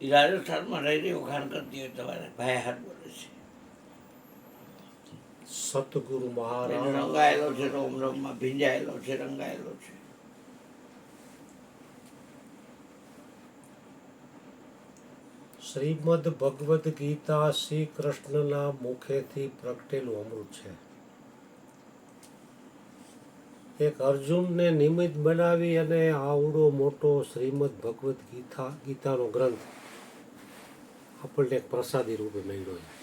એ રાજસ્થાનમાં રહી વખાણ કરતી હોય તમારે ભાઈ હાથ બોલે છે. સતગુરુ એને મહારાજ રંગાયેલો છે, રોમ રોમમાં ભીંજાયેલો છે, રંગાયેલો છે. શ્રીમદ ભગવદ્ ગીતા શ્રી કૃષ્ણના મુખેથી પ્રગટેલું અમૃત છે. એક અર્જુનને નિમિત્ત બનાવી અને આવડો મોટો શ્રીમદ ભગવદ્ ગીતાનો ગ્રંથ આપણને એક પ્રસાદી રૂપે મળ્યો છે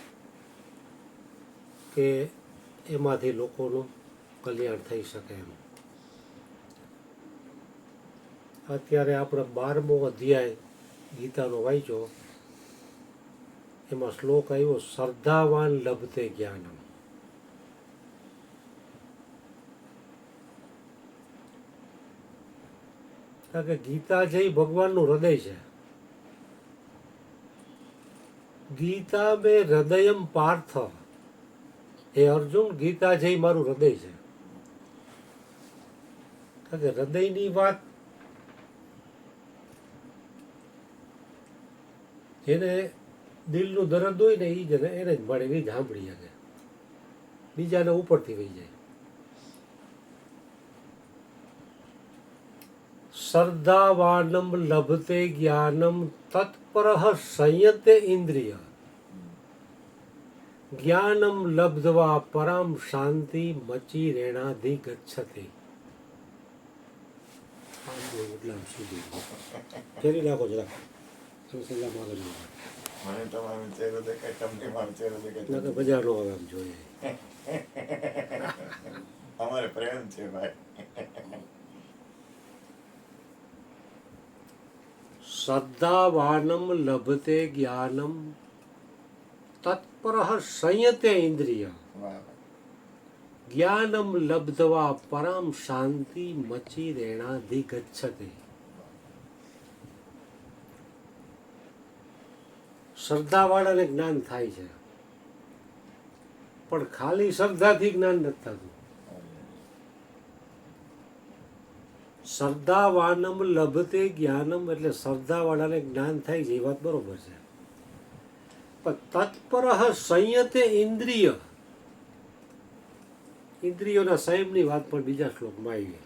કે એમાંથી લોકોનું કલ્યાણ થઈ શકે એમ. અત્યારે આપણે 12મો અધ્યાય ગીતાનો વાંચ્યો, એમાં શ્લોક આવ્યો શ્રદ્ધાવાન લભતે જ્ઞાનમ. કારણ કે ગીતા છે એ ભગવાનનું હૃદય છે. ગીતા મેં હૃદયમ પાર્થ, હે અર્જુન, ગીતા છે એ મારું હૃદય છે. કારણ કે હૃદયની વાત જેને દિલનું દર્દ હોય ને એ જ એને જ મળે, એ જ સાંભળી શકે, બીજાને ઉપરથી વહી જાય. શ્રદ્ધાવાનમ લભતે જ્ઞાનમ તત્પરઃ સંયતે ઇન્દ્રિય જ્ઞાનમ લબ્ધવા પરામ શાંતિ મચી રેણાધિ ગચ્છતે. ફેરી નાખો જરા, મને તમારો ચહેરો દેખાય, તમને મારો ચહેરો દેખાય. બજારનો હવે આમ જોઈએ. અમારે પ્રેમ છે ભાઈ. શ્રદ્ધાવાનમ લભતે જ્ઞાનમ તત્પરઃ સંયતે ઇન્દ્રિય જ્ઞાનમ લબ્ધવા પરામ શાંતિ મચી રેણાધિ ગચ્છતે. શ્રદ્ધાવાળાને જ્ઞાન થાય છે, પણ ખાલી શ્રદ્ધાથી જ્ઞાન નથી થતું. શ્રદ્ધાવાનમ લભતે જ્ઞાનમ એટલે શ્રદ્ધાવાળાને જ્ઞાન થાય છે, એ વાત બરોબર છે. પણ તત્પરઃ સંયતે ઇન્દ્રિય, ઇન્દ્રિયોના સંયમની વાત પણ બીજા શ્લોકમાં આવી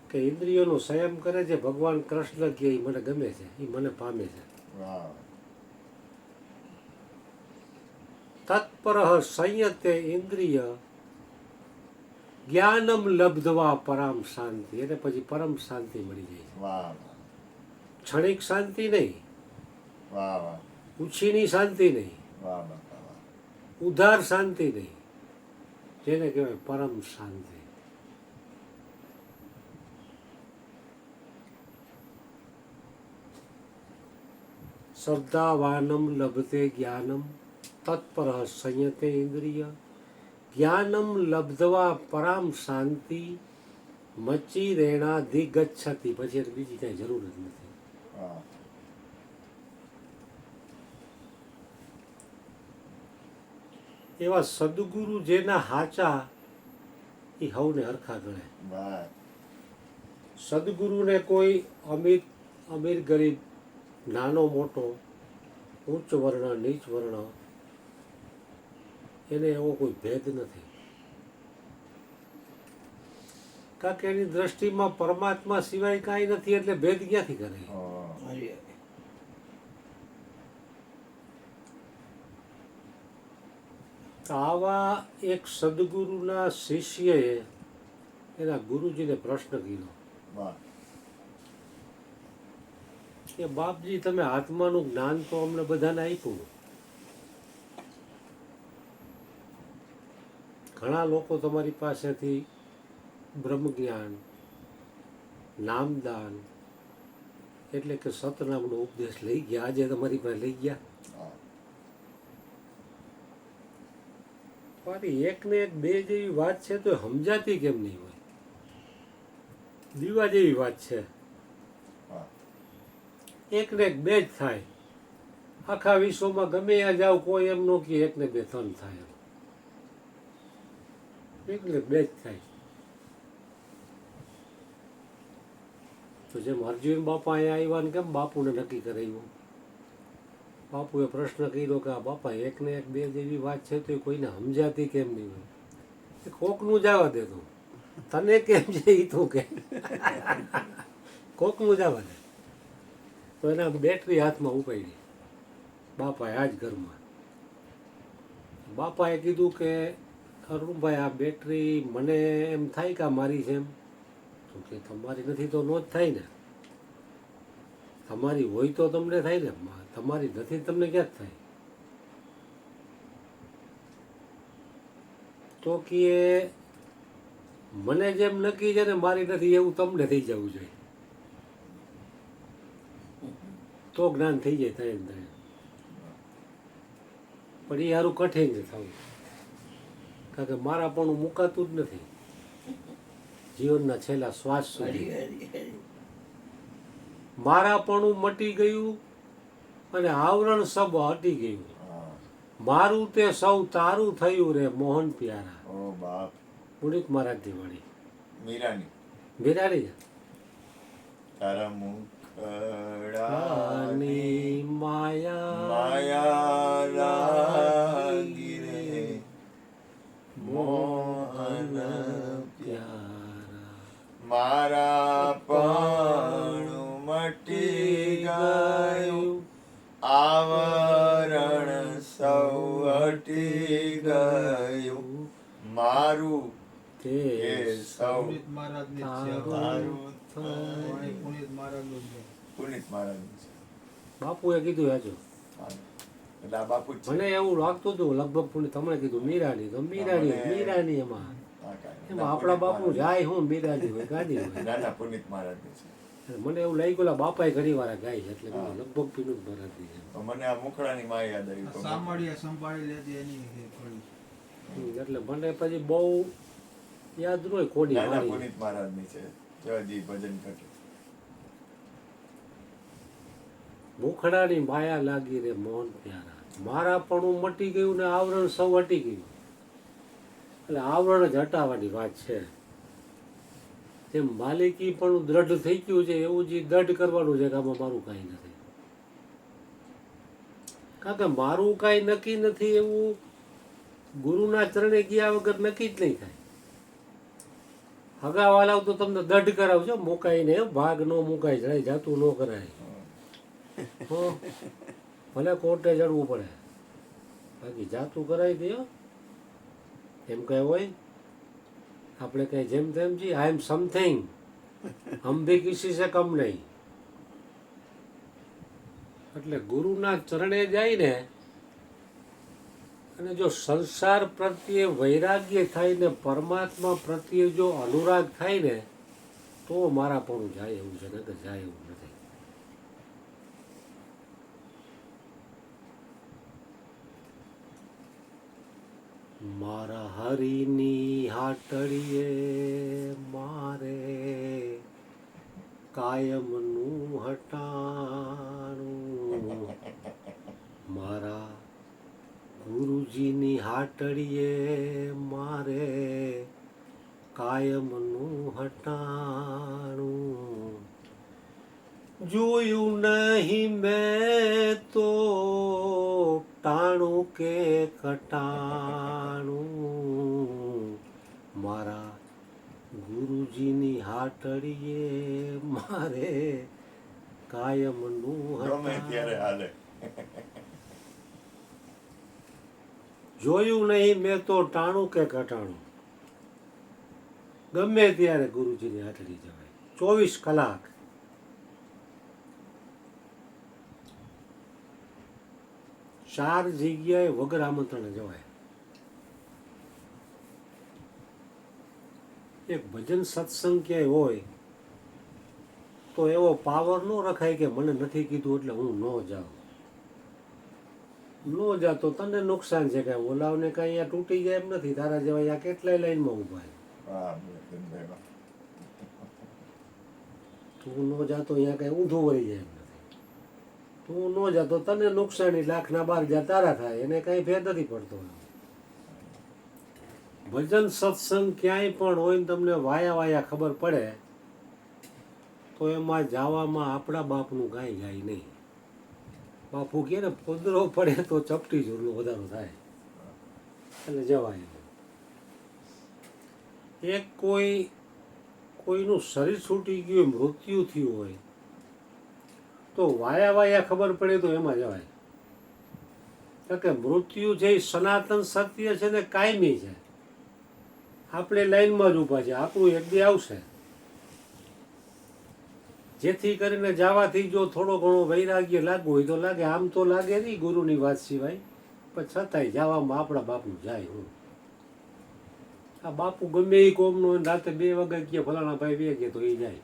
કે ઇન્દ્રિયોનો સંયમ કરે છે ભગવાન કૃષ્ણ કે એ મને ગમે છે, એ મને પામે છે. તત્પરઃ સંયતે ઇન્દ્રિય જ્ઞાનમ લબ્ધવા પરામ શાંતિ, એટલે પછી પરમ શાંતિ મળી જાય. ક્ષણિક શાંતિ નહીં, ઉછીની શાંતિ નહીં, ઉધાર શાંતિ નહીં, જેને કહેવાય પરમ શાંતિ. શ્રદ્ધાવાનમ લભતે જ્ઞાનમ તત્પરઃ સંયતે ઇન્દ્રિય જ્ઞાનમ લબ્ધવા પરામ શાંતિ મચી રેણાધિ ગચ્છતિ. પછી બીજી કઈ જરૂર જ નથી. એવા સદગુરુ જેના હાચા એ હવને હરખા ગણે. સદગુરુને કોઈ અમીર ગરીબ, નાનો મોટો, ઉચ્ચ વર્ણ નીચ વર્ણ, એને એવો કોઈ ભેદ નથી. કારણ કે એની દ્રષ્ટિમાં પરમાત્મા સિવાય કાંઈ નથી, એટલે ભેદ ક્યાંથી કરે. આવા એક સદગુરુના શિષ્યએ એના ગુરુજીને પ્રશ્ન કીધો કે બાપજી, તમે આત્માનું જ્ઞાન તો અમને બધાને આપ્યું, ઘણા લોકો તમારી પાસેથી બ્રહ્મ જ્ઞાન, નામદાન એટલે કે સતનામનો ઉપદેશ લઈ ગયા, આજે તમારી પાસે લઈ ગયા. એક ને એક બે જેવી વાત છે તો સમજાતી કેમ નહીં હોય? દીવા જેવી વાત છે, એક ને એક બે જ થાય. આખા વિશ્વમાં ગમે ત્યાં જાવ કોઈ એમ નો કે એક ને બે ત્રણ થાય, એક ને બે જ થાય. તો જેમ હરજીવન બાપા અહીંયા આવ્યા ને કેમ બાપુને નક્કી કરાવ્યું, બાપુએ પ્રશ્ન કર્યો કે આ બાપા એકને એક બે જેવી વાત છે તો એ કોઈને સમજાતી કેમ નહીં હોય? કોકનું જવા દે તું, તને કેમ છે એ તું કે, કોકનું જવા દે. તો એના બેટરી હાથમાં ઉપાડી બાપાએ આજ ઘરમાં. બાપાએ કીધું કે અરુણભાઈ આ બેટરી મને એમ થાય કે આ મારી છે એમ. તો કે તમારી નથી તો નો જ થાય ને, તમારી હોય તો તમને થાય ને, તમારી નથી તમને ક્યાં જ થાય? તો કે મને જેમ નક્કી છે ને મારી નથી એવું તમને થઈ જવું જોઈએ, તો જ્ઞાન થઈ જાય થાય ને થાય. પણ એ સારું કઠિન છે થવું, કારણ કે મારા પણ મુકાતું જ નથી જીવનના છેલ્લા શ્વાસ સુધી. મારા પણ મટી ગયું અને આવરણ સબ હટી ગયું, મારું તે સૌ તારું થયું રે મોહન પ્યારા. ઓ બાપ. પુનિત મહારાજની વાણી, મીરાની. મીરાની છે. તારા મુખડાની રાની માયા માયા લાગી રે મોહન પ્યારા, મારા પણ મટી ગયું, આવરણ સૌ હટી ગયું, મારું તે એ સૌ પુનિત મહારાજની જ છે. મારું વાણી પુનિત મહારાજનું જ છે. પુનિત મહારાજનું છે. બાપુએ કીધું હાજો. હા. એટલે આ બાપુ જ છે. મને એવું લાગતું હતું લગભગ પુનિત તમને કીધું મીરાની, તો મીરાની મને- મીરાની એમાં હા, કાંઈ નહીં. એમાં આપણા બાપુ જાય હું મીરાની હોય ગાડી હોય. ના ના પુનિત મહારાજની છે. મને એવું લાગી ગયું બાપાએ ઘણી વાર ગાય છે એટલે મેં કીધું લગભગ પીનું જ ભરાતી છે. તો મને આ મુખડાની માં યાદ આવી આ તો સાંભળીએ સંભાળી લેતી એની એ ખોલી. એટલે મને પછી બહુ યાદ ન હોય કોની ના ના વાણી. પુનિત મહારાજની છે. જયજી ભજન કરે. મુખડાની માયા લાગી રે મોહન પ્યારા, મારા પણ મટી ગયું ને આવરણ સૌ હટી ગયું. એટલે આવરણ જ હટાવવાની વાત છે. જેમ માલિકી પણ દ્રઢ થઈ ગયું છે એવું જ દ્રઢ કરવાનું છે કે આમાં મારું કાંઈ નથી. કારણ કે મારું કાંઈ નક્કી નથી એવું ગુરુના ચરણે ગયા વગર નક્કી જ નહીં થાય. હગાવાલાઓ તો તમને દઢ કરાવજો, મુકાઈને ભાગ ન મુકાય, જરાય જાતું ન કરાય. હં. ભલે કોર્ટે ચડવું પડે, બાકી જાતું કરાવી દે. એમ કઈ હોય આપણે કઈ જેમ તેમ જી આઈ એમ સમથિંગ, હમ ભી કિસી સે કમ નહીં. એટલે ગુરુના ચરણે જાય ને, અને જો સંસાર પ્રત્યે વૈરાગ્ય થાય ને પરમાત્મા પ્રત્યે જો અનુરાગ થાય ને તો મારા પણ જાય એવું છે, નકર જાય એવું નથી. મારા હરિની હાટડીએ મારે કાયમનું હટાણું, મારા ગુરુજીની હાટડીએ મારે કાયમનું હટાણું. જોયું નહીં મેં તો ટાણું કે કટાણું, મારા ગુરુજીની હાટડીએ મારે કાયમનું ગમે ત્યારે હટાણું. હાલે. જોયું નહીં મેં તો ટાણું કે કટાણું, ગમે ત્યારે ગુરુજીની હાથડી જવાય 24 કલાક. ચાર જગ્યાએ વગર આમંત્રણે જવાય. એક ભજન સત્સંગ ક્યાંય હોય તો એવો પાવર ન રખાય કે મને નથી કીધું એટલે હું ન જાઉં. નો જાતો તને નુકસાન છે, કે ઓલાવને કઈ અહીંયા તૂટી જાય એમ નથી. તારા જેવા અહીંયા કેટલાય લાઈનમાં ઊભા છે. હા, બરાબર. તું નો જાતો અહીંયા કઈ ઊંધું વળી જાય એમ નથી. તું નો જાતો તને નુકસાની 1,12,000 તારા થાય, એને કઈ ફેર નથી પડતો. ભજન સત્સંગ ક્યાંય પણ હોય ને તમને વાયા વાયા ખબર પડે તો તો એમાં જવામાં આપણા બાપનું કાંઈ જાય નહીં. બાપુ કહે ને પોદરો પડે તો ચપટી જોરનો વધારો થાય, એટલે જવાય નહીં. એક કોઈનું શરીર છૂટી ગયું, મૃત્યુ થયું હોય તો વાયા ખબર પડે તો એમાં જવાય. કારણ કે મૃત્યુ છે એ સનાતન સત્ય છે ને કાયમી છે. આપણે લાઈનમાં જ ઊભા છે, આપણું એક દી આવશે. જેથી કરીને જવાથી જો થોડો ઘણો વૈરાગ્ય લાગવું હોય તો લાગે, આમ તો લાગે નહીં ગુરુની વાત સિવાય, પણ છતાંય જવામાં આપણા બાપનું જાય. હું આ બાપુ ગમે એ કોમનો હોય, રાતે 2 વાગે ગયા ફલાણા ભાઈ 2 ગયા તો એ જાય.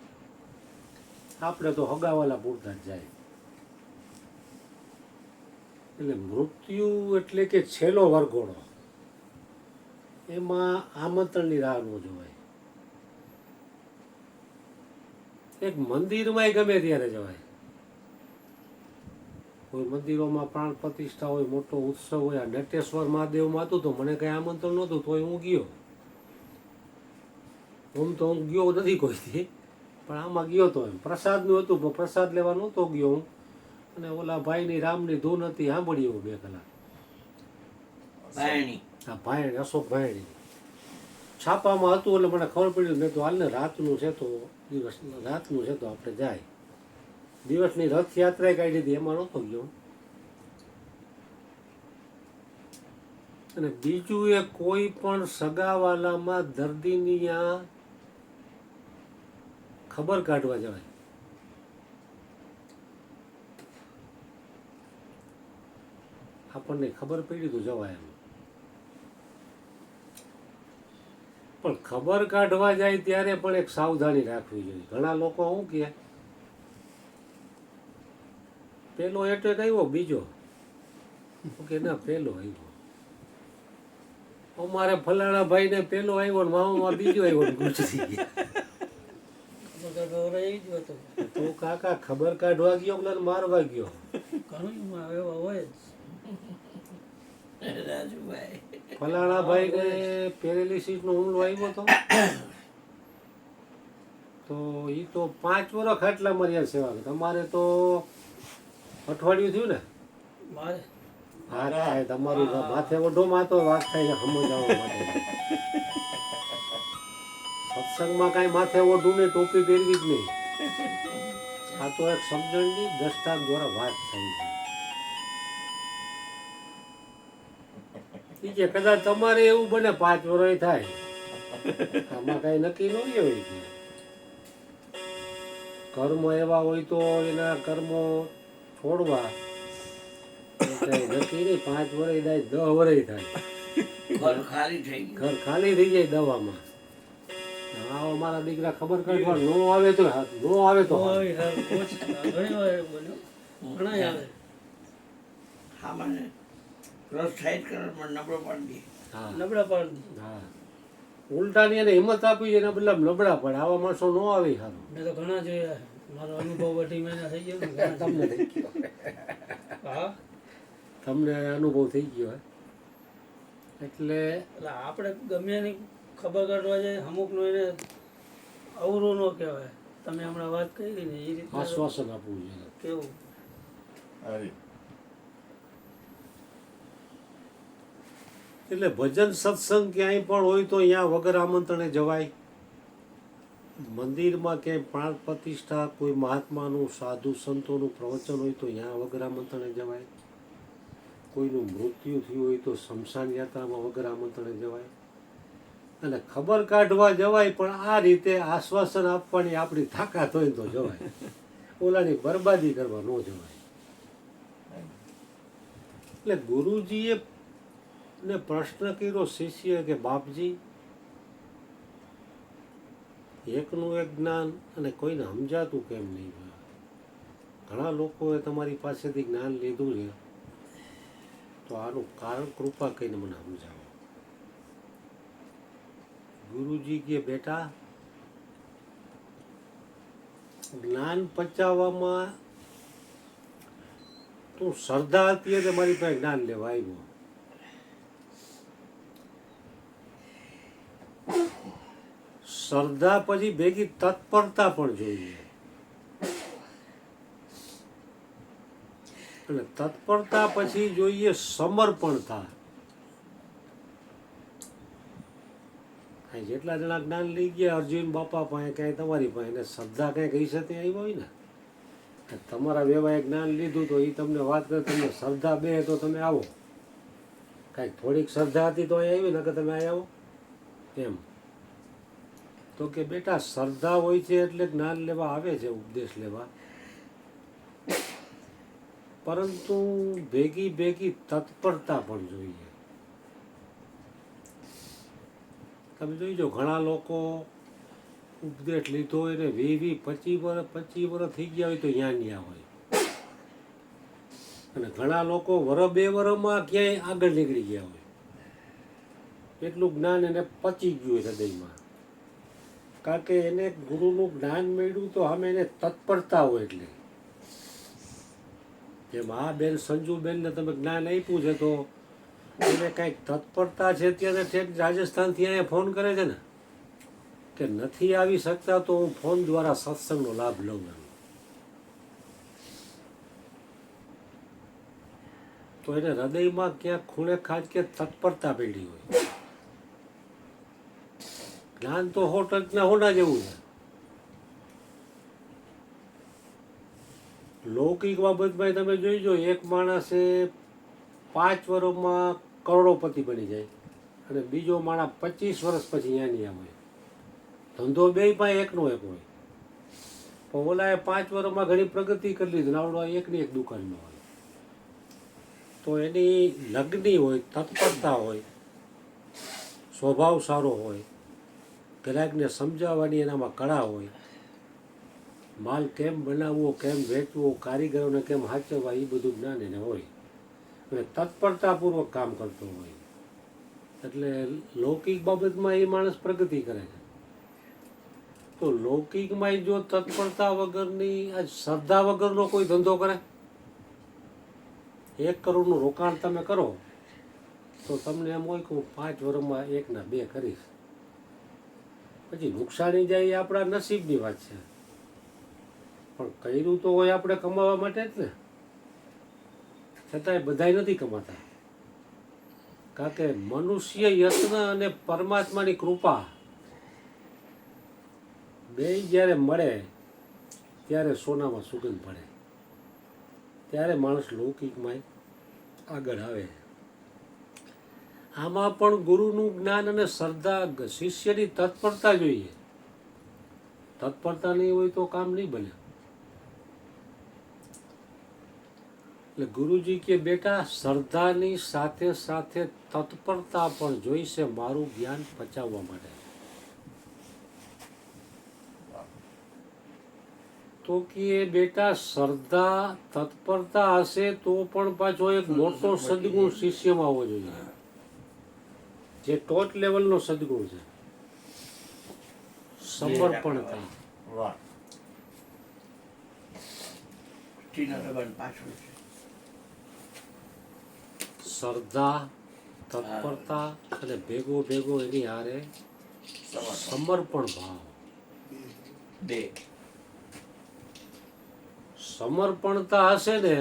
આપણે તો હગાવાલા પૂરતા જ જાય. એટલે મૃત્યુ એટલે કે છેલ્લો વરઘોડો, એમાં આમંત્રણની રાહ ન જોવાય. એક મંદિરમાં ગમે ત્યારે જવાય. કોઈ મંદિરોમાં પ્રાણ પ્રતિષ્ઠા હોય, મોટો ઉત્સવ હોય. આ નટેશ્વર મહાદેવમાં હતું તો મને કંઈ આમંત્રણ નહોતું, તોય હું ગયો. હું ગયો નથી કોઈથી, પણ આમાં ગયો તો એમ પ્રસાદનું હતું, પણ પ્રસાદ લેવા નહોતો ગયો હું. અને ઓલા ભાઈની રામની ધૂન હતી, સાંભળી એવું 2 કલાક. ભાયણી હા, ભાયણી, અશોક ભાયણી છાપામાં હતું એટલે મને ખબર પડી. મેં તો હાલને રાતનું છે તો રાતનું છે તો આપણે જાય. દિવસની રથયાત્રા કાઢી હતી, એમાં નહોતો ગયો. અને બીજું એ કોઈ પણ સગાવાલામાં દર્દીની આ ખબર કાઢવા જવાય. આપણને ખબર પડી તો જવાય એમ. પણ ખબર કાઢવા જાય ત્યારે પણ એક સાવધાની રાખવી જોઈએ. ઘણા લોકો શું કહે, પેલો એટેક આવ્યો, બીજો કે ના પેલો આવ્યો. અમારે ફલાણા ભાઈ ને પેલો આવ્યો ને મામામાં બીજો આવ્યો ને ગુજરી ગયા. તો કાકા ખબર કાઢવા ગયો કે મારવા ગયો? રાજુભાઈ ફલાણા ભાઈ ને પેરેલિસિસ નો હુમલો આવ્યો તો એ તો 5 વર્ષ ખાટલા મર્યા સેવા. તમારે તો અઠવાડિયું થયું ને? હા થાય. તમારું માથે ઓઢો માં તો વાત થાય છે સમજાવવા માટે. સત્સંગમાં કાંઈ માથે ઓઢું ને ટોપી પહેરવી જ નહીં. આ તો એક સમજણની દ્રષ્ટાંત દ્વારા વાત થઈ છે. કે કદાચ તમારે એવું બને 5 વર્ષ થાય, આમાં કઈ નક્કી ન હોય. કર્મ એવા હોય તો એના કર્મો છોડવા કઈ નક્કી નહીં. 5 વર્ષ થાય, 10 વર્ષ થાય, ઘર ખાલી થઈ ગયું. ઘર ખાલી થઈ જાય દવામાં. હા, મારા દીકરા ખબર કાઢવા નો આવે તો હા, મને પ્રોત્સાહિત કરવામાં નબળો પાડી હા, ઉલટાની એને હિંમત આપી છે, એના બદલે નબળા પડે. આવા માણસો નો આવે. સારું, મેં તો ઘણા જોયા. મારો અનુભવ 2 મહિના થઈ ગયો ને. તમને થઈ ગયો, તમને અનુભવ થઈ ગયો. એટલે આપણે ગમે એની ખબર કાઢવા જાય, અમુકનું એને અવરું ન કહેવાય. તમે હમણાં વાત કરી ને એ રીતે આશ્વાસન આપવું જોઈએ. કેવું એટલે ભજન સત્સંગ ક્યાંય પણ હોય તો અહીંયા વગર આમંત્રણે જવાય. મંદિરમાં ક્યાંય પ્રાણ પ્રતિષ્ઠા, કોઈ મહાત્માનું, સાધુ સંતોનું પ્રવચન હોય તો અહીંયા વગર આમંત્રણે જવાય. કોઈનું મૃત્યુ થયું હોય તો શમશાન યાત્રામાં વગર આમંત્રણે જવાય. અને ખબર કાઢવા જવાય, પણ આ રીતે આશ્વાસન આપવાની આપણી તાકાત હોય તો જવાય. ઓલાની બરબાદી કરવા ન જવાય. એટલે ગુરુજીએ ને પ્રશ્ન કર્યો શિષ્ય કે બાપજી, એકનું એક જ્ઞાન અને કોઈને સમજાતું કેમ નહીં? ઘણા લોકોએ તમારી પાસેથી જ્ઞાન લીધું છે, તો આનું કારણ કૃપા કહીને મને સમજાવો. ગુરુજી કે બેટા, જ્ઞાન પચાવવામાં તું શ્રદ્ધા હતી એટલે મારી પાસે જ્ઞાન લેવા આવ્યો. શ્રદ્ધા પછી ભેગી તત્પરતા પણ જોઈએ. અને તત્પરતા પછી જોઈએ સમર્પણતા. જેટલા જણા જ્ઞાન લઈ ગયા અર્જુન બાપા પાસે ક્યાંય તમારી પાસે એને શ્રદ્ધા ક્યાંય કહી શકે આવ્યો હોય ને, તમારા વેવાએ જ્ઞાન લીધું તો એ તમને વાત કરે, તમને શ્રદ્ધા બે તો તમે આવો. કાંઈક થોડીક શ્રદ્ધા હતી તો અહીં આવી ને કે તમે અહીં આવો એમ. તો કે બેટા શ્રદ્ધા હોય છે એટલે જ્ઞાન લેવા આવે છે, ઉપદેશ લેવા, પરંતુ ભેગી ભેગી તત્પરતા પણ જોઈએ. તમે જોઈજો ઘણા લોકો ઉપદેશ લીધો હોય ને 20-25 વર્ષ થઈ ગયા હોય તો ન્યા હોય, અને ઘણા લોકો વર્ષ 2 વર્ષમાં ક્યાંય આગળ નીકળી ગયા હોય. એટલું જ્ઞાન એને પચી ગયું હોય હૃદયમાં, કારણ કે એને ગુરુનું જ્ઞાન મળ્યું તો અમે એને તત્પરતા હોય. એટલે જેમ આ બેન સંજુબેનને તમે જ્ઞાન આપ્યું છે તો એને કાંઈક તત્પરતા છે, ત્યારે ઠેક રાજસ્થાનથી અહીંયા ફોન કરે છે ને કે નથી આવી શકતા તો હું ફોન દ્વારા સત્સંગનો લાભ લઉં એમ. તો એને હૃદયમાં ક્યાંક ખૂણે ખાજ કે તત્પરતા પડી હોય. જ્ઞાન તો 100% હોના જેવું છે. લૌકિક બાબતમાં તમે જોઈજો, એક માણસે 5 વર્ષમાં કરોડોપતિ બની જાય અને બીજો માણસ 25 વર્ષ પછી અહીંયા હોય. ધંધો બે પાસે એકનો એક હોય, પણ ઓલાએ 5 વર્ષમાં ઘણી પ્રગતિ કરી લીધી ને આવડો એકની એક દુકાનમાં હોય. તો એની લગ્ની હોય, તત્પરતા હોય, સ્વભાવ સારો હોય, ગ્રાહકને સમજાવવાની એનામાં કળા હોય, માલ કેમ બનાવવો, કેમ વેચવો, કારીગરોને કેમ સાચવવા, એ બધું જ્ઞાન એને હોય અને તત્પરતાપૂર્વક કામ કરતો હોય. એટલે લૌકિક બાબતમાં એ માણસ પ્રગતિ કરે છે. તો લૌકિકમાં જો તત્પરતા વગરની, આ શ્રદ્ધા વગરનો કોઈ ધંધો કરે, 1 કરોડનું રોકાણ તમે કરો તો તમને એમ હોય કે હું 5 વર્ષમાં 1 ના 2 કરીશ, પછી નુકસાની જાય એ આપણા નસીબની વાત છે. પણ કર્યું તો હોય આપણે કમાવા માટે જ ને, છતાંય બધાય નથી કમાતા. કારણ કે મનુષ્ય યત્ન અને પરમાત્માની કૃપા બે જ્યારે મળે ત્યારે સોનામાં સુગંધ પડે, ત્યારે માણસ લૌકિકમાં આગળ આવે. આમાં પણ ગુરુનું જ્ઞાન અને શ્રદ્ધા, શિષ્યની તત્પરતા જોઈએ. તત્પરતા નહીં હોય તો કામ નહીં બને. એટલે ગુરુજી કે બેટા શ્રદ્ધાની સાથે સાથે તત્પરતા પણ જોઈશે મારું જ્ઞાન પચાવવા માટે. તો કે બેટા શ્રદ્ધા તત્પરતા હશે તો પણ પાછો એક મોટો સદગુણ શિષ્યમાં આવવો જોઈએ, જે ટોચ લેવલનો સદગુણ છે, સમર્પણતા. વાહ. પાછળ છે શ્રદ્ધા, તત્પરતા અને ભેગો ભેગો એની હારે સમર્પણ ભાવ. બે સમર્પણતા હશે ને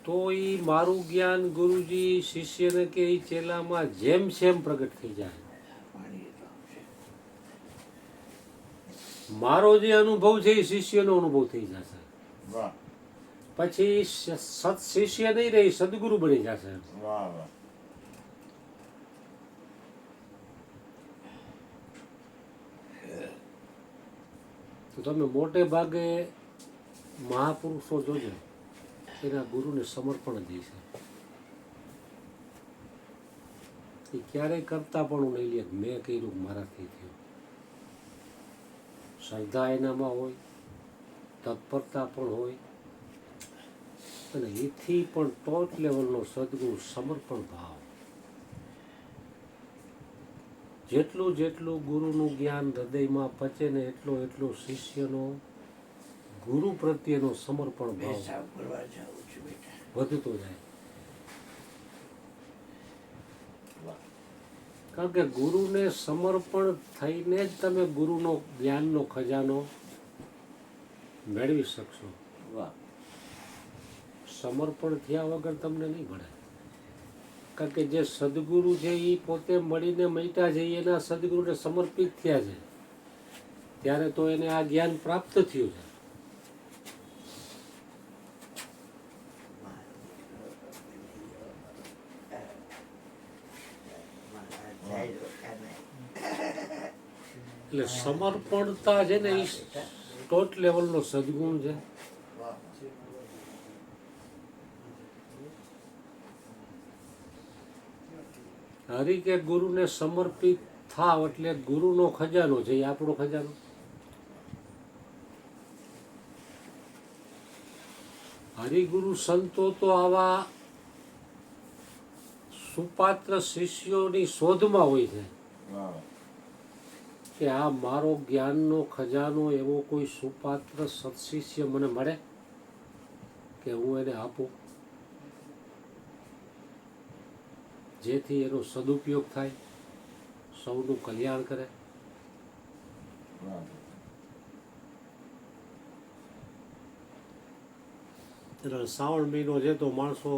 તો એ મારું જ્ઞાન ગુરુજી શિષ્યને કે એ ચેલામાં જેમ સેમ પ્રગટ થઈ જાય. મારો જે અનુભવ છે એ શિષ્યનો અનુભવ થઈ જશે. વાહ પછી સત શિષ્ય નહીં રહી, સદગુરુ બની જશે. વાહ વાહ. તો તમે મોટે ભાગે મહાપુરુષો જોજો, એના ગુરુને સમર્પણ દે છે. એ ક્યારેય કરતા પણ નહીં લે મેં કર્યું મારાથી થયું. શ્રદ્ધા એનામાં હોય, તત્પરતા પણ હોય, અને એથી પણ ટોચ લેવલનો સદગુણ સમર્પણ ભાવ. જેટલું જેટલું ગુરુનું જ્ઞાન હૃદયમાં પચે ને એટલો એટલો શિષ્યનો ગુરુ પ્રત્યેનો સમર્પણ ભાવ પેશાબ કરવા જાઉં છું બેટા. વધતો જાય. કારણ કે ગુરુને સમર્પણ થઈને જ તમે ગુરુનો જ્ઞાનનો ખજાનો મેળવી શકશો. વાહ સમર્પણ થયા વગર તમને નહીં મળે. કારણ કે જે સદગુરુ છે એ પોતે મળીને મટ્યા છે, એના સદગુરુને સમર્પિત થયા છે, ત્યારે તો એને આ જ્ઞાન પ્રાપ્ત થયું છે. એટલે સમર્પણતા છે ને એ ટોચ લેવલનો સદગુણ છે. હરિ કે ગુરુને સમર્પિત થાવ એટલે ગુરુનો ખજાનો છે, એ આપણો ખજાનો. હરિગુરુ સંતો તો આવા સુપાત્ર શિષ્યોની શોધમાં હોય છે કે આ મારો જ્ઞાનનો ખજાનો એવો કોઈ સુપાત્ર સત્શિષ્ય મને મળે કે હું એને આપું, જેથી એનો સદુપયોગ થાય, સૌનું કલ્યાણ કરે. એટલે શ્રાવણ મહિનો છે તો માણસો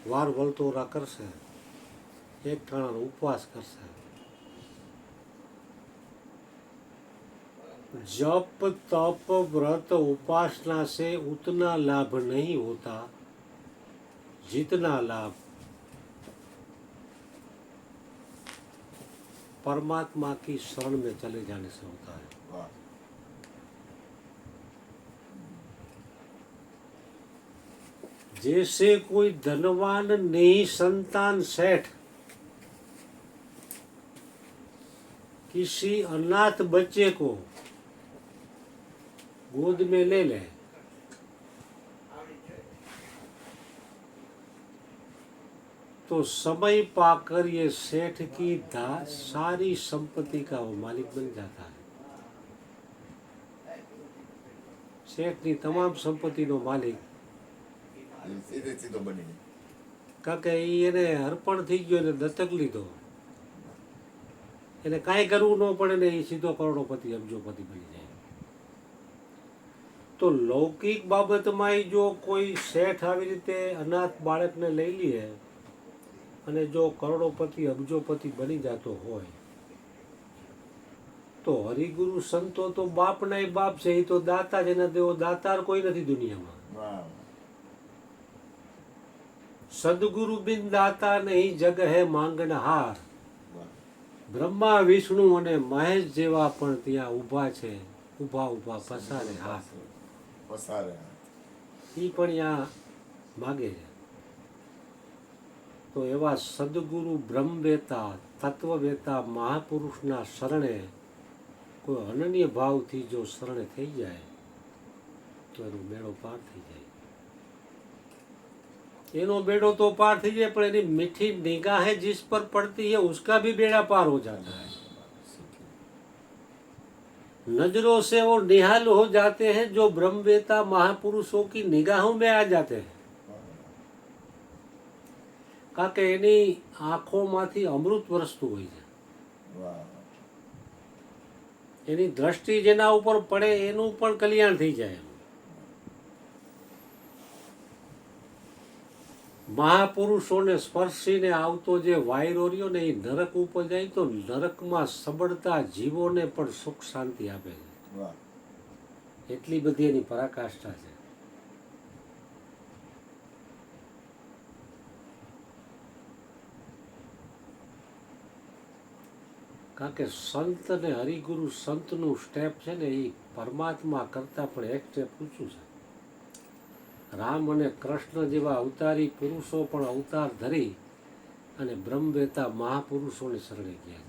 વાર વલતોરા કરશે, એક ટાણાનો ઉપવાસ કરશે. जप तप व्रत उपासना से उतना लाभ नहीं होता जितना लाभ परमात्मा की शरण में चले जाने से होता है. जैसे कोई धनवान नहीं संतान सेठ किसी अनाथ बच्चे को गोद में ले ले तो समय पाकर ये सेठ की सारी संपत्ति का वो मालिक बन जाता है. सेठ की तमाम संपत्ति नो मालिक કારણ કે એને અર્પણ થઈ ગયો ને દત્તક લીધો, એને કાંઈ કરવું ન પડે ને એ સીધો કરોડોપતિ અબજોપતિ બની જાય. તો લૌકિક બાબતમાં જો કોઈ શેઠ આવી રીતે અનાથ બાળકને લઈ લે અને જો કરોડોપતિ અબજોપતિ બની જતો હોય તો હરિગુરુ સંતો તો બાપના બાપ છે, એ તો દાતા જ, એના તેવો દાતાર કોઈ નથી દુનિયામાં. સદગુરુ બિન દાતા નહીં જગ હે માંગનહાર. બ્રહ્મા વિષ્ણુ અને મહેશ જેવા પણ ત્યાં ઊભા છે, ઊભા ઊભા પસારે હાથ, એ પણ ત્યાં માગે છે. તો એવા સદગુરુ બ્રહ્મવેતા તત્વવેતા મહાપુરુષના શરણે કોઈ અનન્ય ભાવથી જો શરણે થઈ જાય તો એનો મેળો પાર થઈ જાય. એનો બેડો તો पार થઈ જાય, પણ એની મીઠી निगाहें जिस पर पड़ती है उसका भी बेड़ा पार हो जाता है. नजरों से वो निहाल हो जाते हैं जो ब्रह्मवेता महापुरुषों की निगाहों में आ जाते हैं. કારણ કે એની આંખોમાંથી અમૃત વરસતું હોય છે, એની દ્રષ્ટિ જેના ઉપર પડે એનું પણ કલ્યાણ થઈ જાય. મહાપુરુષોને સ્પર્શીને આવતો જે વાયરો રહ્યો ને એ નરક ઉપર જાય તો નરકમાં સબળતા જીવોને પણ સુખ શાંતિ આપે છે. એટલી બધી એની પરાકાષ્ઠા છે. કારણ કે સંત ને હરિગુરુ સંતનું સ્ટેપ છે ને એ પરમાત્મા કરતાં પણ એક સ્ટેપ ઊંચું છે. રામ અને કૃષ્ણ જેવા અવતારી પુરુષો પણ અવતાર ધરી અને બ્રહ્મવેતા મહાપુરુષોને શરણે ગયા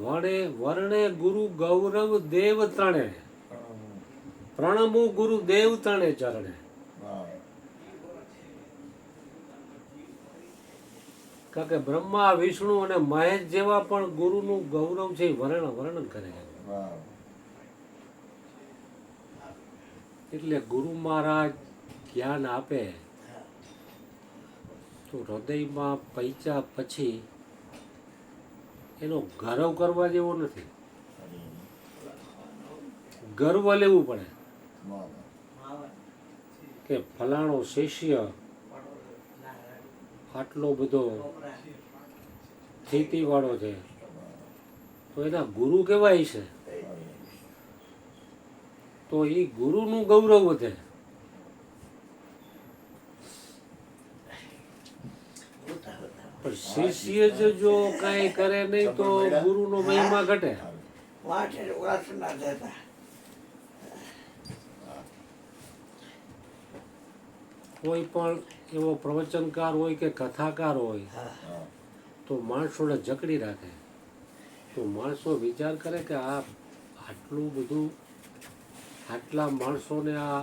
છે. વર્ણે ગુરુ ગૌરવ દેવ ત્રણે પ્રણમુ ગુરુ દેવ ત્રણે ચરણે. કારણ કે બ્રહ્મા વિષ્ણુ અને મહેશ જેવા પણ ગુરુનું ગૌરવ છે વર્ણન કરે છે. એટલે ગુરુ મહારાજ જ્ઞાન આપે તો હૃદયમાં પૈચા પછી એનો ગૌરવ કરવા જેવો નથી. ગર્વ લેવું પડે વાહ, વાહ. કે ફલાણો શિષ્ય આટલો બધો સ્થિતિવાળો છે તો એના ગુરુ કેવાય છે, તો એ ગુરુનું ગૌરવ વધે. પણ શિષ્ય જ જો કાંઈ કરે નહીં તો ગુરુનો મહિમા ઘટે. વાંચે વાસના થતા કોઈ પણ એવો પ્રવચનકાર હોય કે કથાકાર હોય હા. તો માણસોને જકડી રાખે. તો માણસો વિચાર કરે કે આ આટલું બધું આટલા માણસોને આ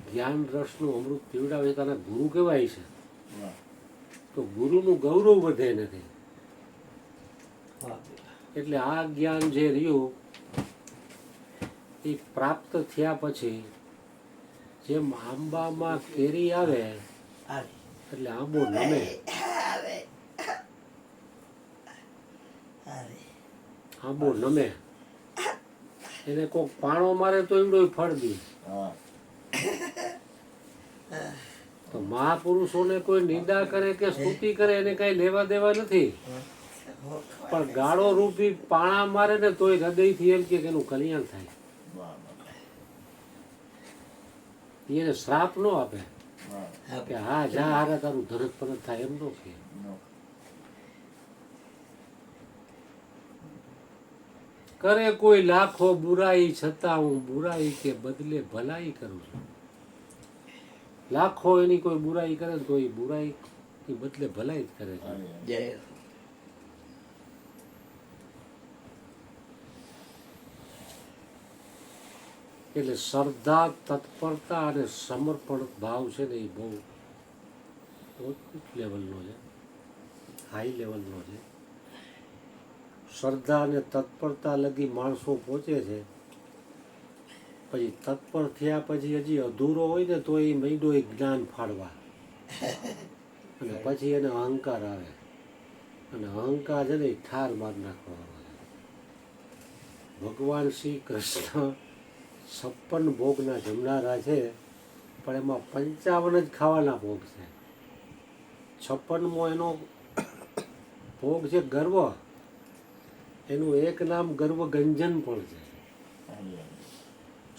જ્ઞાન રસનું અમૃત પીવડાવે છે, આના ગુરુ કહેવાય છે, વાહ. તો ગુરુનું ગૌરવ વધે નથી. એટલે આ જ્ઞાન જે રહ્યું એ પ્રાપ્ત થયા પછી જેમ આંબામાં કેરી આવે એટલે આંબો નમે, આંબો નમે, એને કોક પાણો મારે તો એવડો ફળ દે. હા. તો મહાપુરુષોને કોઈ નિંદા કરે કે સ્તુતિ કરે એને કાંઈ લેવા દેવા નથી, પણ ગાળો રૂપી પાણા મારે ને તોય હૃદયથી એમ કે એનું કલ્યાણ થાય. વાહ, વાહ. એને શ્રાપ ન આપે વાહ. કે હા જા હારે તારું ધનત પરત થાય, એમ ન કે. નો. કરે કોઈ લાખો બુરાઈ છતાં હું બુરાઈ કે બદલે ભલાઈ કરું છું. લાખો એની કોઈ બુરાઈ કરે તો એ બુરાઈ એ બદલે ભલાઈ જ કરે છે. જય એટલે શ્રદ્ધા, તત્પરતા અને સમર્પણ ભાવ છે ને એ બહુ ઉચ્ચ લેવલનો છે, હાઈ લેવલનો છે. શ્રદ્ધા અને તત્પરતા લગી માણસો પહોંચે છે, પછી તત્પર થયા પછી હજી અધૂરો હોય ને તો એ મહિનો એ જ્ઞાન ફાળવા, અને પછી એને અહંકાર આવે, અને અહંકાર છે ને એ ઠાર માર નાખવાનો છે. ભગવાન શ્રી કૃષ્ણ 56 ભોગના જમનારા છે, પણ એમાં 55 જ ખાવાના ભોગ છે. 56મો એનો ભોગ છે ગર્વ. એનું એક નામ ગર્વ ગંજન પણ છે.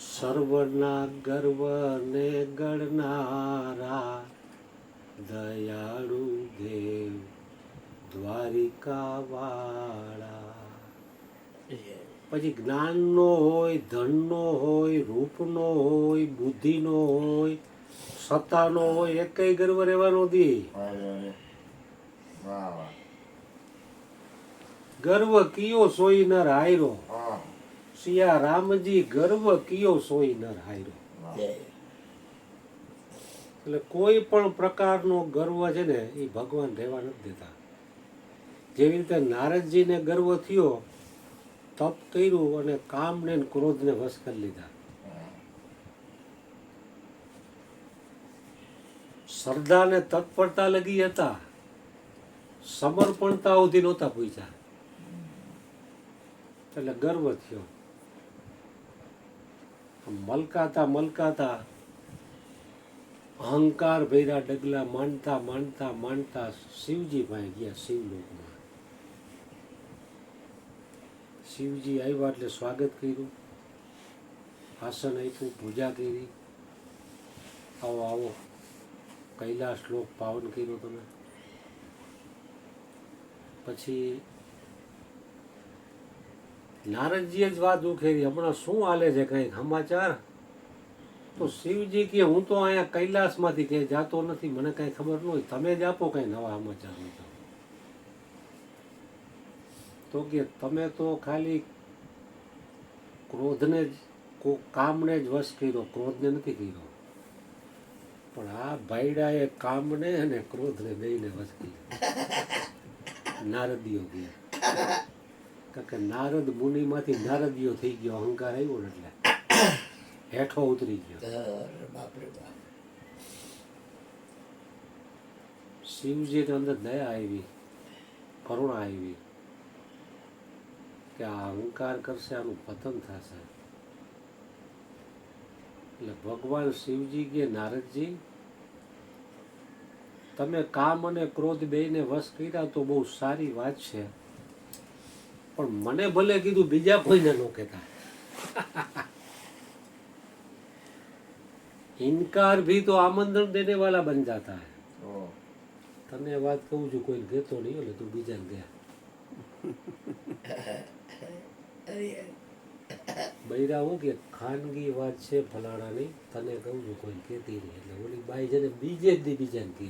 સર્વના ગર્વને ગણનારા દયાળુ દેવ દ્વારિકા વાળા. પછી જ્ઞાનનો હોય, ધનનો હોય, રૂપનો હોય, બુદ્ધિનો હોય, સત્તાનો હોય, એકેય ગર્વ રહેવાનો નથી. અરે, અરે. વાહ, વાહ. ગર્વ કિયો સોઈ નર હાયરો. હા. સિયા રામજી ગર્વ કિયો સોઈ નર હાયરો. વાહ. જય એટલે કોઈ પણ પ્રકારનો ગર્વ છે ને એ ભગવાન રહેવા નથી દેતા. જેવી રીતે નારદજીને ગર્વ થયો, તપ કર્યું અને કામને ને ક્રોધને વશ કરી લીધા. શ્રદ્ધા ને તત્પરતા લગી હતા, સમર્પણતા સુધી નહોતા પૂછ્યા, એટલે ગર્વ થયો. મલકાતા મલકાતા અહંકાર ભર્યા ડગલા માંડતા માંડતા માંડતા શિવજી પાસે ગયા. શિવલોકમાં શિવજી આવ્યા એટલે સ્વાગત કર્યું, આસન આપ્યું, પૂજા કરી. આવો આવો, કૈલાસ લોક પાવન કર્યો તમે. પછી નારદજીએ જ વાત ઉખેરી, હમણાં શું હાલે છે કંઈક સમાચાર? તો શિવજી કે હું તો અહીંયા કૈલાસમાંથી કે જાતો નથી, મને કાંઈ ખબર ન હોય, તમે જ આપો કાંઈ નવા સમાચાર હોય તો કે તમે તો ખાલી ક્રોધને જ કામને જ વશ કર્યો, ક્રોધને નથી કર્યો. પણ આ ભાઈડાએ કામને અને ક્રોધને દઈને વશ કર્યો. નારદીઓ કહે, કારણ કે નારદ મુનિમાંથી નારદીઓ થઈ ગયો, અહંકાર આવ્યો ને એટલે હેઠો ઉતરી ગયો. બાપરે બાપ શિવજીને અંદર દયા આવી, કરુણા આવી કે આ અહંકાર કરશે આનું પતન થશે. એટલે ભગવાન શિવજી કે નારદજી, તમે કામ અને ક્રોધ બેયને વશ કર્યા તો બહુ સારી વાત છે, પણ મને ભલે કીધું બીજા કોઈને ન કહેતા. इनकार भी तो आमंत्रण देने वाला बन जाता है. ઓહ, તને વાત કહું છું, કોઈ કહેતો નહીં એટલે તું બીજાને કહે. બૈરા હું કે ખાનગી વાત છે ફલાણાની, તને કહું છું કોઈ કહેતી નહીં. એટલે ઓલી બાઈ છે ને બીજે જ દી બીજાને કહે.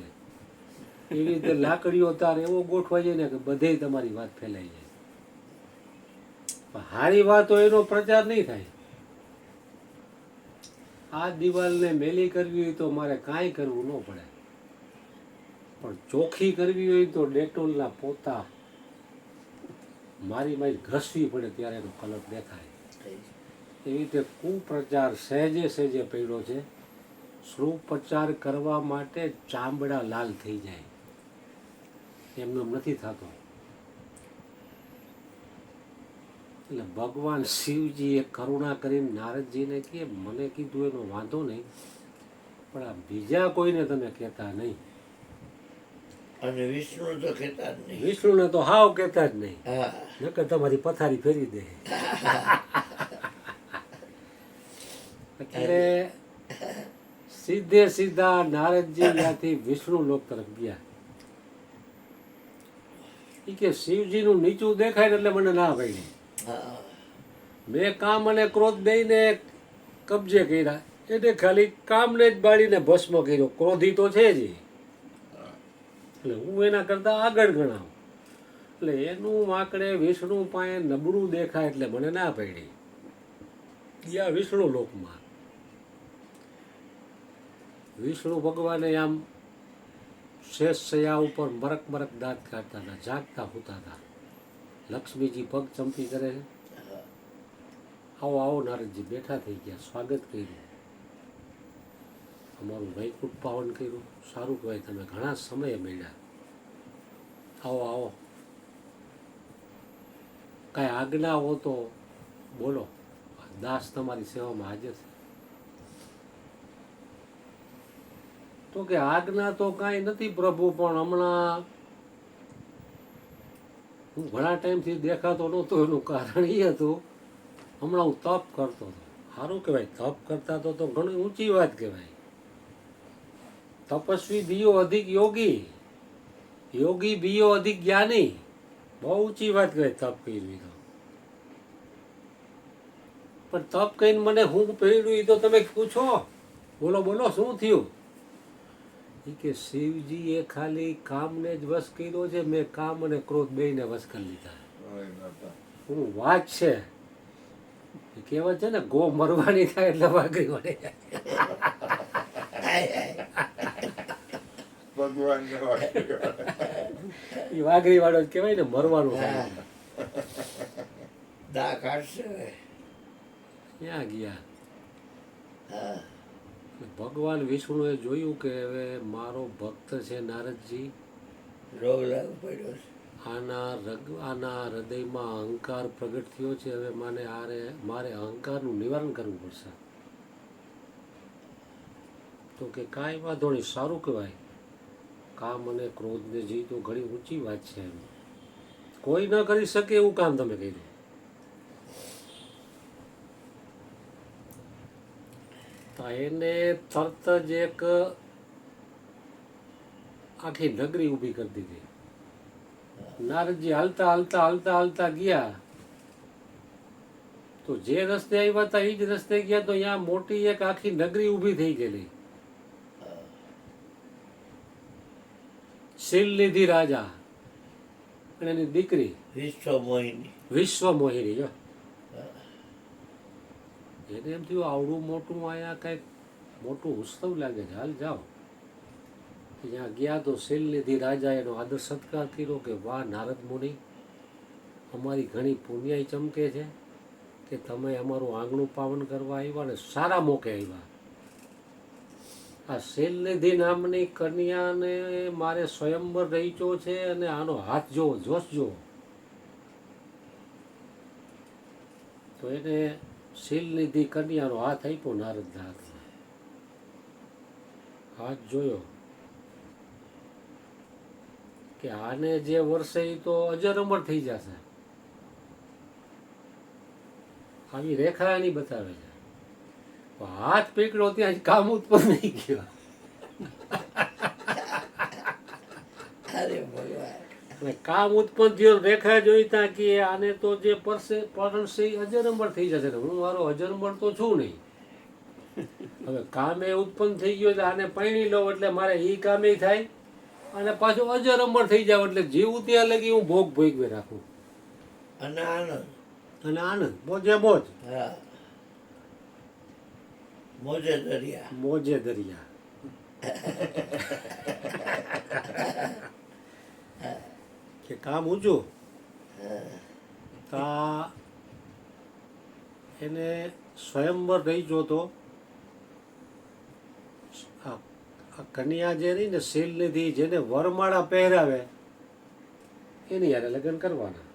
એવી રીતે લાકડીઓ તાર એવો ગોઠવાઈ જાય ને કે બધે તમારી વાત ફેલાઈ જાય. પણ હારી વાત હોય એનો પ્રચાર નહીં થાય. આ દિવાલને મેલી કરવી હોય તો મારે કાંઈ કરવું ન પડે, પણ ચોખ્ખી કરવી હોય તો ડેટોલના પોતા મારી મારી ઘસવી પડે ત્યારે એનો કલર દેખાય. એવી રીતે કુપ્રચાર સહેજે સહેજે પડ્યો છે. સુપ્રચાર કરવા માટે ચામડા લાલ થઈ જાય, એમનો નથી થતો. એટલે ભગવાન શિવજીએ કરુણા કરીને નારદજીને કહે, મને કીધું એનો વાંધો નહીં, પણ આ બીજા કોઈને તમે કહેતા નહીં. અને વિષ્ણુ તો કહેતા જ નહીં. વિષ્ણુને તો હાવ કહેતા જ નહીં, હા, નકર તમારી પથારી ફેરી દે. એટલે સીધે સીધા નારદજી ત્યાંથી વિષ્ણુ લોક તરફ ગયા. એ કે શિવજીનું નીચું દેખાય ને એટલે મને ના ભાઈ. હા, મેં કામ અને ક્રોધ બેયને કબજે કર્યા, એટલે ખાલી કામને જ બાળીને ભસ્મ કર્યો. ક્રોધી તો છે જ એ. એટલે હું એના કરતાં આગળ ગણાવું. એટલે એનું વાંકડે વિષ્ણુ પાસે નબળું દેખાય એટલે મને ના પડી. ગયા વિષ્ણુ લોકમાં. વિષ્ણુ ભગવાને આમ શેષ શૈયા ઉપર મરક મરક દાંત કાઢતા હતા, જાગતા હોતા હતા. લક્ષ્મીજી પગ ચંપી કરે છે. આવો આવો નારદજી બેઠા થઈ ગયા, સ્વાગત કર્યું, અમારું વૈકુંઠ પાવન કર્યું. સારું કહેવાય, તમે ઘણા સમયે મળ્યા, આવો આવો, કાંઈ આજ્ઞા હો તો બોલો, દાસ તમારી સેવામાં હાજર છે. તો કે આજ્ઞા તો કાંઈ નથી પ્રભુ, પણ હમણાં હું ઘણા ટાઈમથી દેખાતો નહોતો. એનું કારણ એ હતું, હમણાં હું તપ કરતો હતો. સારું કહેવાય, તપ કરતા તો ઘણી ઊંચી વાત કહેવાય. તપસ્વી બીયો અધિક યોગી, યોગી બીયો અધિક જ્ઞાની. બહુ ઊંચી વાત કહેવાય તપ કર્યું તો. પણ તપ કહીને મને હું પહેર્યું એ તો તમે પૂછો. બોલો બોલો, શું થયું? એ કે શિવજીએ ખાલી કામને જ વશ કર્યો છે, મેં કામ અને ક્રોધ બેયને વશ કરી લીધા. ઓય બાપા. શું વાત છે? એ કહેવત છે ને, ગો મરવાની થાય એટલે વાઘરી વળે. ભગવાનને વાગ્યું. એ વાઘરી વાળો જ કહેવાય ને, મરવાનું થાય. દા કાઢશે હવે. ક્યાં ગયા? હા, ભગવાન વિષ્ણુએ જોયું કે હવે મારો ભક્ત છે નારદજી, રોગ લાગુ પડ્યો છે. આના હૃદયમાં અહંકાર પ્રગટ થયો છે. હવે મારે અહંકારનું નિવારણ કરવું પડશે. તો કે કાંઈ વાંધો નહીં, સારું કહેવાય. કામ અને ક્રોધને જી તો ઘણી ઊંચી વાત છે. એમ કોઈ ન કરી શકે એવું કામ તમે કર્યું. તો એને તરત જ એક આખી નગરી ઊભી કરી દીધી. નારદજી હાલતા હાલતા હાલતા હાલતા ગયા, તો જે રસ્તે આવ્યા હતા એ જ રસ્તે ગયા, તો અહીંયા મોટી એક આખી નગરી ઊભી થઈ ગયેલી. શિલનિધિ રાજા અને એની દીકરી વિશ્વ મોહિની. વિશ્વ મોહિની. જો એને એમ થયું આવડું મોટું અહીંયા કંઈક મોટું ઉત્સવ લાગે છે, હાલ જાઓ. ત્યાં ગયા તો શિલનિધિ રાજા એનો આદર સત્કાર કર્યો કે વાહ નારદ મુનિ, અમારી ઘણી પુણ્યાઈ ચમકે છે કે તમે અમારું આંગણું પાવન કરવા આવ્યા ને સારા મોકે આવ્યા. આ શિલનિધિ નામની કન્યાને મારે સ્વયંવર રહીચો છે અને આનો હાથ જોવો, જોશ જોવો. તો એને શિલનિધિ કન્યાનો હાથ આપ્યો નારદના હાથમાં. હાથ જોયો કે આને જે વર્ષે ઈ તો અજર અમર થઈ જશે. આવી રેખા એની બતાવે છે. પણ હાથ પકડ્યો ત્યાં જ કામ ઉત્પન્ન નહીં ગયો. અરે ભગવાન, એટલે કામ ઉત્પન્ન થયો, રેખા જોઈ ત્યાં કે આને તો જે પરણશે ઈ અજર અમર થઈ જશે. હું મારો અજર અમર તો છું નહીં. હવે કામે ઉત્પન્ન થઈ ગયો એટલે આને પરણી લઉં એટલે મારે ઈ કામે થાય અને પાછું અજર અમર થઈ જાવ એટલે જીવું ત્યાં લગી હું ભોગ ભોગવે રાખું. અને આનંદ, અને આનંદ મોજે મોજ, હા, મોજે દરિયા. મોજે દરિયા. કે કામ ઊંચું તા એને સ્વયંવર રહી જોતો. આ કન્યા જે રહી ને શીલનિધિ, જેને વરમાળા પહેરાવે એની યારે લગ્ન કરવાના.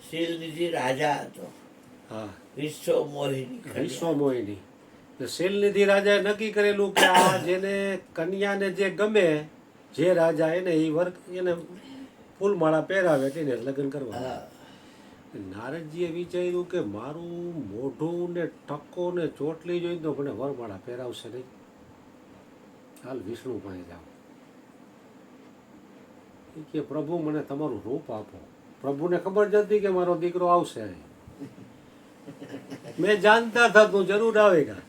શીલનિધિ રાજા હતો, હા, વિશ્વ મોહિની કન્યા. વિશ્વ મોહિની. શીલનિધિ રાજાએ નક્કી કરેલું કે આ જેને કન્યાને જે ગમે, જે રાજા એને એને ફૂલમાળા પહેરાવે તેને લગ્ન કરવા. હા, નારદજીએ વિચાર્યું કે મારું મોઢું ને ટકો ને ચોટલી જોઈને તો મને વરમાળા પહેરાવશે નહીં. હાલ વિષ્ણુ પાસે જાઓ. એ કે પ્રભુ મને તમારું રૂપ આપો. પ્રભુને ખબર જ હતી કે મારો દીકરો આવશે. મેં જાણતા થા તું જરૂર આવેગા.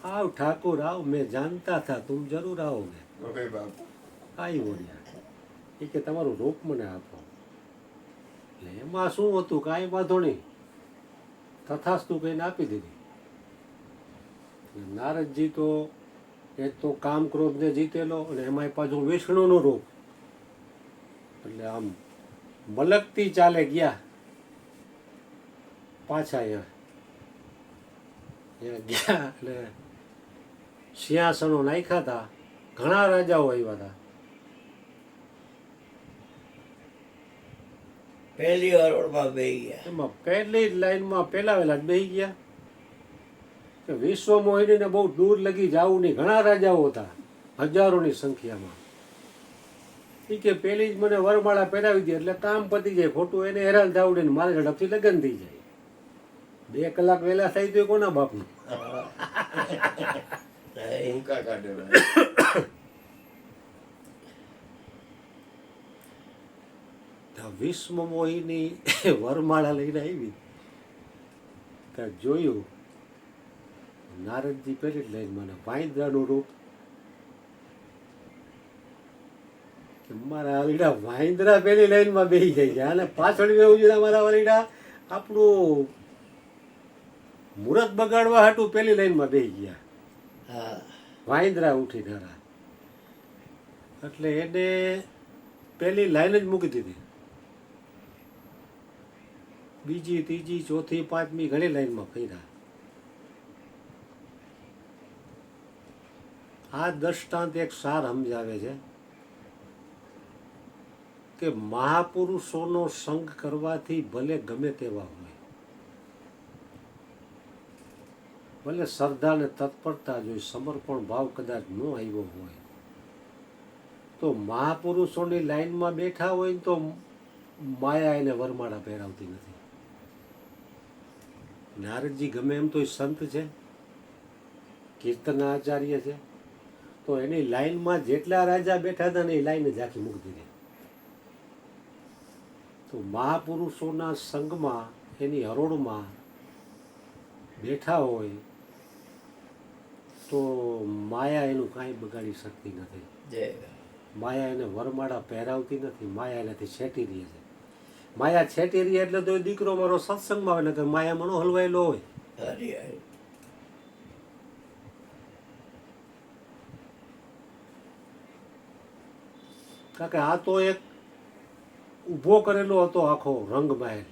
આવ ઠાकुर આવ, મેં જાણતા થા તુમ જરૂર आओगे. ઓકે બાપ, આવી બોલ્યા. એ કે તમારું રૂપ મને આપો. એટલે એમાં શું હતું, કાંઈ વાંધો નહીં, તથાસ્તુ કહીને આપી દીધી. નારદજી તો એક તો કામ ક્રોધને જીતેલો અને એમાંય પાછું વિષ્ણુનું રૂપ, એટલે આમ મલકતી ચાલે ગયા પાછા અહીંયા ગયા. એટલે સિંહાસનો નાખ્યા હતા, ઘણા રાજાઓ આવ્યા હતા. પહેલી હરોળમાં બેહી ગયા. એમાં પહેલી જ લાઈનમાં પેલાવેલા જ બેસી ગયા કે વિશ્વ મોહિનીને બહુ દૂર લગી જવું નહીં. ઘણા રાજાઓ હતા, હજારોની સંખ્યામાં. એ કે પેલી જ મને વરમાળા પહેરાવી દે એટલે કામ પતી જાય. ખોટું એને હેરાન થવું ને મારે ઝડપથી લગ્ન થઈ જાય. 2 કલાક વહેલા થઈ તો કોના બાપનું? ભૂકા કાઢે ભાઈ. વિશ્વ મોહિની વરમાળા લઈને આવી ત્યાં જોયું નારદજી પેલી જ લઈને મને વાંદરાનું રૂપ. કે મારા વલીડા વાંદરા પેલી લાઈનમાં બેસી જાય છે અને પાછળ બેવું જોઈએ. મારા વલીડા આપણું મુહૂર્ત બગાડવા હાટું પેલી લાઈનમાં બેસી ગયા. હા, વાંદરા ઉઠીનારા. એટલે એને પેલી લાઈન જ મૂકી દીધી. બીજી, ત્રીજી, ચોથી, પાંચમી ઘણી લાઈનમાં ફર્યા. આ દ્રષ્ટાંત એક સાર સમજાવે છે કે મહાપુરુષોનો સંગ કરવાથી ભલે ગમે તેવા હોય, ભલે શ્રદ્ધા ને તત્પરતા જોઈ, સમર્પણ ભાવ કદાચ ન આવ્યો હોય, તો મહાપુરુષોની લાઈનમાં બેઠા હોય ને તો માયા એને વરમાળા પહેરાવતી નથી. નારદજી ગમે એમ તો સંત છે, કીર્તન આચાર્ય છે, તો એની લાઈનમાં જેટલા રાજા બેઠા હતા ને એ લાઈન જ આખી મૂકી દીધી. તો મહાપુરુષોના સંગમાં, એની હરોળમાં બેઠા હોય તો માયા એનું કાંઈ બગાડી શકતી નથી. જય. માયા એને વરમાળા પહેરાવતી નથી. માયા એનાથી છેટી રહે છે. માયા છેટી રહી એટલે તો એ દીકરો મારો સત્સંગમાં આવે, નકર માયામાં નો હલવાયેલો હોય. હરી હરી. કારણ કે આ તો એક ઊભો કરેલો હતો આખો રંગ મહેલ.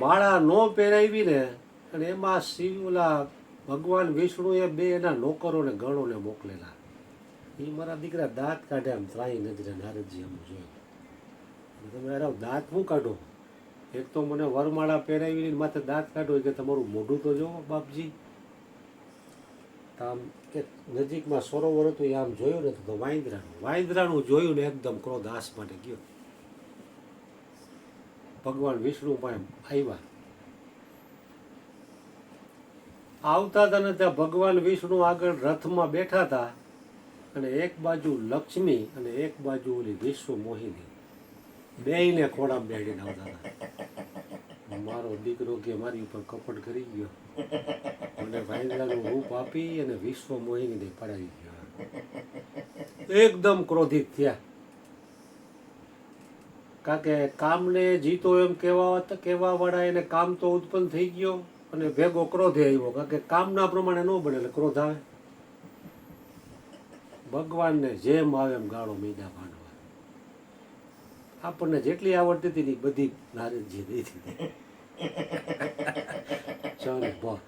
માળા નો પહેરાવી ને અને એમાં ઓલા ભગવાન વિષ્ણુએ 2 એના નોકરોને ગણોને મોકલેલા. એ મારા દીકરા દાંત કાઢે આમ ત્રાઈ નજરે. નારદજી આમ જોયું, તમે યાર દાંત શું કાઢો? એક તો મને વરમાળા પહેરાવીને માથે દાંત કાઢો કે તમારું મોઢું તો જોવો બાપજી. તો આમ કે નજીકમાં સરોવર હતું એ આમ જોયું ને તો વાંદરાનું જોયું ને એકદમ ક્રોધ આસમાને ગયો. ભગવાન વિષ્ણુ પણ આવ્યા. આવતા હતા ને ત્યાં ભગવાન વિષ્ણુ આગળ રથમાં બેઠા હતા અને એક બાજુ લક્ષ્મી અને એક બાજુ ઓલી વિશ્વ મોહિની બેયને ખોળામાં બેડીને આવતા હતા. મારો દીકરો કે મારી ઉપર કપટ કરી ગયો અને વાંદરાનું રૂપ આપી અને વિશ્વ મોહિનીને પડાવી ગયો. એકદમ ક્રોધિત થયા. કારણ કે કામને જીતો એમ કહેવા વાળા એને કામ તો ઉત્પન્ન થઈ ગયો અને ભેગો ક્રોધે આવ્યો. કારણ કે કામના પ્રમાણે ન બને એટલે ક્રોધ આવે. ભગવાનને જેમ આવે એમ ગાળો મીડા માંડવા. આપણને જેટલી આવડતી હતી ને બધી નારદજી દઈ દીધી. ચાલો બસ.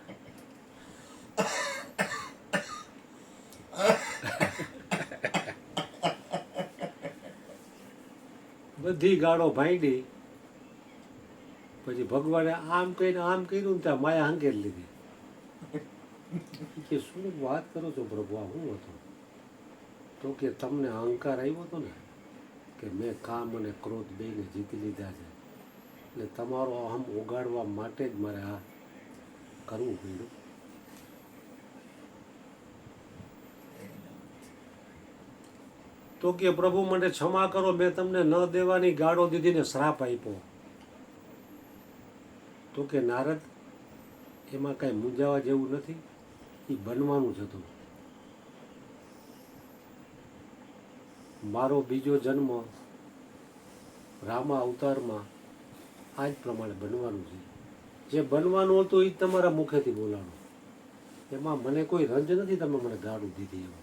બધી ગાળો ભાંડી. પછી ભગવાને આમ કહીને આમ કર્યું ને ત્યાં માયા હંકેરી લીધી કે શું વાત કરો છો પ્રભુ, આ શું હતું? તો કે તમને અહંકાર આવ્યો હતો ને કે મેં કામ અને ક્રોધ બેને જીતી લીધા છે એટલે તમારો અહમ ઓગાળવા માટે જ મારે આ કરવું પડ્યું. તો કે પ્રભુ મને ક્ષમા કરો, મેં તમને ન દેવાની ગાળો દીધી ને શ્રાપ આપ્યો. તો કે નારદ એમાં કાંઈ મૂંઝાવા જેવું નથી, એ બનવાનું જ હતું. મારો બીજો જન્મ રામા અવતારમાં આ જ પ્રમાણે બનવાનું છે. જે બનવાનું હતું એ જ તમારા મુખેથી બોલાણું. એમાં મને કોઈ રંજ નથી તમે મને ગાળું દીધી એમ.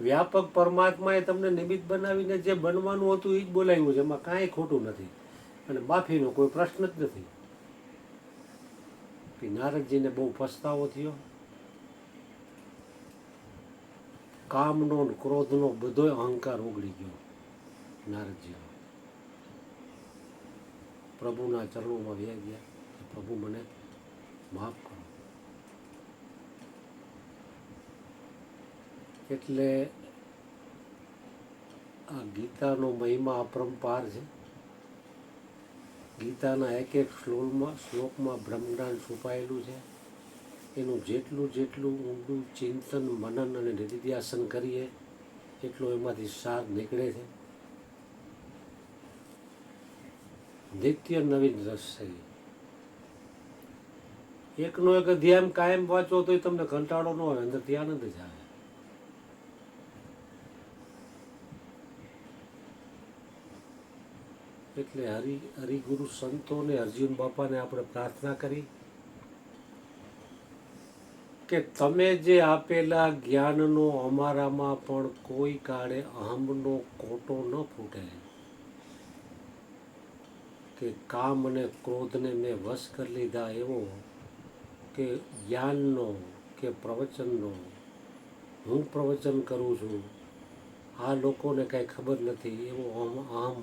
વ્યાપક પરમાત્માએ તમને નિમિત્ત બનાવીને જે બનવાનું હતું એ જ બોલાવ્યું છે. એમાં કાંઈ ખોટું નથી અને માફીનો કોઈ પ્રશ્ન જ નથી. નારદજીને બહુ પસ્તાવો થયો. કામનો ક્રોધનો બધો અહંકાર ઓગળી ગયો નારદજીનો. પ્રભુના ચરણોમાં વ્યા ગયા, પ્રભુ મને માફ કરો. એટલે આ ગીતાનો મહિમા અપરંપાર છે. ગીતાના એક એક શ્લોકમાં બ્રહ્મજ્ઞાન છુપાયેલું છે. એનું જેટલું ઊંડું ચિંતન, મનન અને નિધિધ્યાસન કરીએ એટલો એમાંથી સાર નીકળે છે. નિત્ય નવીન રસ છે. એકનો એક અધ્યાય કાયમ વાંચો તો તમને કંટાળો ન હોય, અંદરથી આનંદ જ આવે. એટલે હરિગુરુ સંતોને, અર્જુન બાપાને આપણે પ્રાર્થના કરી કે તમે જે આપેલા જ્ઞાનનો અમારામાં પણ કોઈ કાળે અહમનો કોટો ન ફૂટે, કે કામ અને ક્રોધને મેં વશ કરી લીધા એવો કે જ્ઞાનનો કે પ્રવચનનો હું પ્રવચન કરું છું, આ લોકોને કાંઈ ખબર નથી એવો અહમ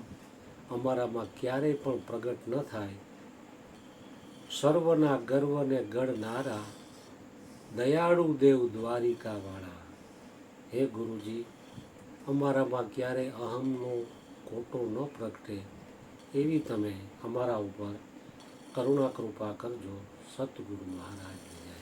અમારામાં ક્યારેય પણ પ્રગટ ન થાય. સર્વના ગર્વને ગણનારા દયાળુ દેવ દ્વારિકાવાળા, હે ગુરુજી, અમારામાં ક્યારેય અહમનો કોટો ન પ્રગટે એવી તમે અમારા ઉપર કરુણા કૃપા કરજો. સતગુરુ મહારાજ જય.